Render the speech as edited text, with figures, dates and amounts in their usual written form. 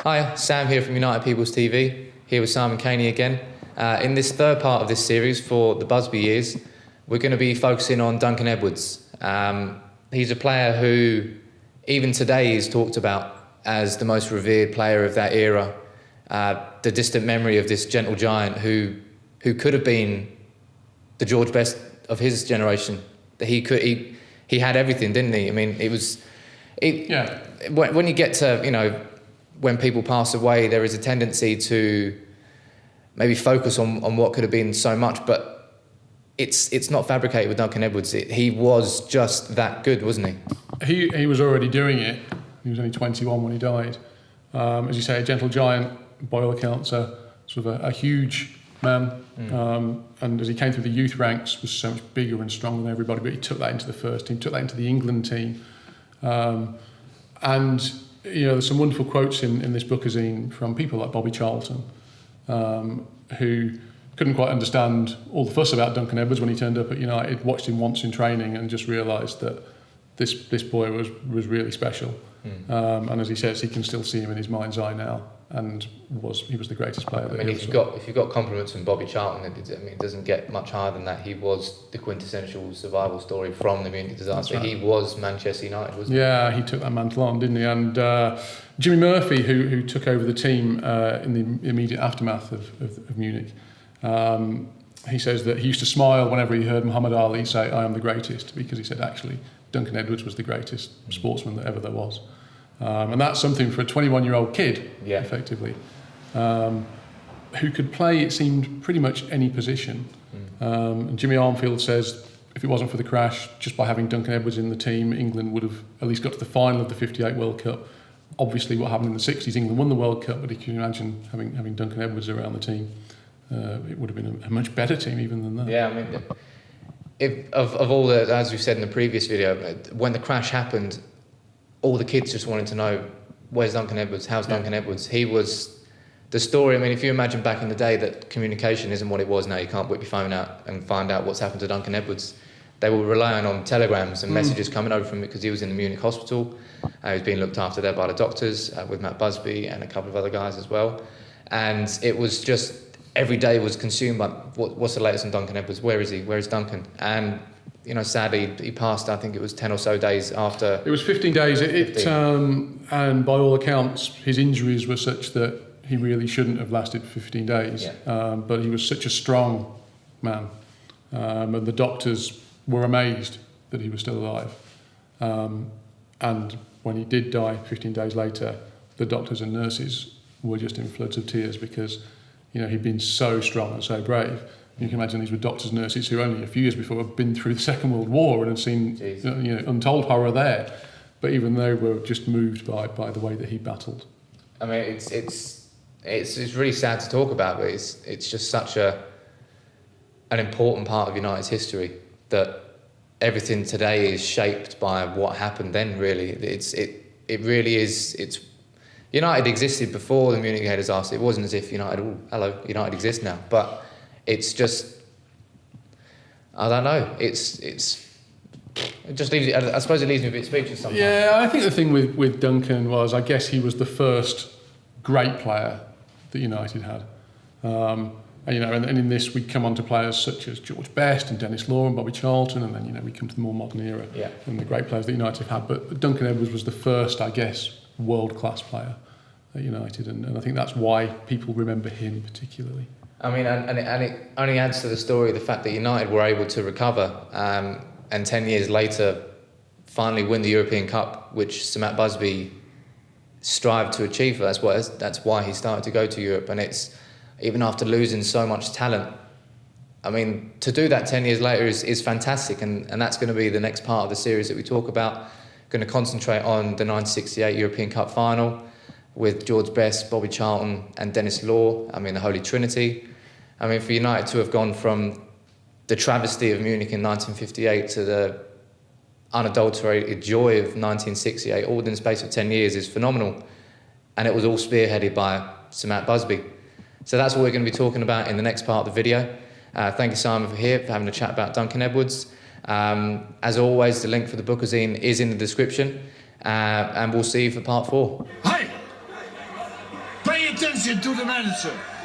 Hi, Sam here from United People's TV, here with Simon Caney again. In this third part of this series for the Busby years, we're going to be focusing on Duncan Edwards. He's a player who, even today, is talked about as the most revered player of that era. The distant memory of this gentle giant who could have been the George Best of his generation. He had everything, didn't he? I mean, when you get to, when people pass away, there is a tendency to maybe focus on what could have been so much, but it's not fabricated with Duncan Edwards. He was just that good, wasn't he? He was already doing it. He was only 21 when he died. As you say, a gentle giant, by all accounts, sort of a huge man. And as he came through the youth ranks, was so much bigger and stronger than everybody, but he took that into the first team, took that into the England team. And there's some wonderful quotes in this bookazine from people like Bobby Charlton, who couldn't quite understand all the fuss about Duncan Edwards when he turned up at United, watched him once in training and just realised that this boy was really special. And as he says, he can still see him in his mind's eye now, and he was the greatest player. If you've got compliments from Bobby Charlton, it doesn't get much higher than that. He was the quintessential survival story from the Munich disaster. Right. He was Manchester United, wasn't he? Yeah, he took that mantle on, didn't he? And Jimmy Murphy, who took over the team in the immediate aftermath of Munich, he says that he used to smile whenever he heard Muhammad Ali say, "I am the greatest," because he said actually Duncan Edwards was the greatest sportsman that ever there was. And that's something for a 21-year-old kid, effectively, who could play, it seemed, pretty much any position. And Jimmy Armfield says, if it wasn't for the crash, just by having Duncan Edwards in the team, England would have at least got to the final of the '58 World Cup. Obviously, what happened in the '60s, England won the World Cup, but if you can imagine having Duncan Edwards around the team, it would have been a much better team even than that. Yeah, I mean, of all the, as we said in the previous video, when the crash happened, all the kids just wanted to know, where's Duncan Edwards? How's Duncan Edwards? He was the story. I mean, if you imagine back in the day that communication isn't what it was now, you can't whip your phone out and find out what's happened to Duncan Edwards. They were relying on telegrams and messages coming over from it because he was in the Munich hospital. He was being looked after there by the doctors with Matt Busby and a couple of other guys as well. And it was just, every day was consumed by, what's the latest on Duncan Edwards? Where is he? Where is Duncan? And sadly, he passed, I think it was 10 or so days after. It was 15 days. 15. And by all accounts, his injuries were such that he really shouldn't have lasted 15 days. Yeah. But he was such a strong man. And the doctors were amazed that he was still alive. And when he did die 15 days later, the doctors and nurses were just in floods of tears because, he'd been so strong and so brave. You can imagine these were doctors and nurses who only a few years before had been through the Second World War and had seen untold horror there. But even they were just moved by the way that he battled. I mean, it's really sad to talk about, but it's just such an important part of United's history that everything today is shaped by what happened then. Really, it really is. It's United existed before the Munich disaster. It wasn't as if United exists now, but it's just, I don't know. It just leaves. I suppose it leaves me a bit speechless sometimes. Yeah, I think the thing with Duncan was, I guess he was the first great player that United had. And in this we come on to players such as George Best and Dennis Law and Bobby Charlton, and then we come to the more modern era and the great players that United have had. But Duncan Edwards was the first, I guess, world-class player at United, and I think that's why people remember him particularly. I mean, and it only adds to the story the fact that United were able to recover and 10 years later finally win the European Cup, which Sir Matt Busby strived to achieve. That's why he started to go to Europe, and it's even after losing so much talent. I mean, to do that 10 years later is fantastic, and that's going to be the next part of the series that we talk about. Going to concentrate on the 1968 European Cup final with George Best, Bobby Charlton and Dennis Law. I mean, the Holy Trinity. I mean, for United to have gone from the travesty of Munich in 1958 to the unadulterated joy of 1968, all within the space of 10 years, is phenomenal. And it was all spearheaded by Sir Matt Busby. So that's what we're going to be talking about in the next part of the video. Thank you, Simon, for having a chat about Duncan Edwards. As always, the link for the bookazine is in the description, and we'll see you for part 4. Hi! Pay attention to the manager.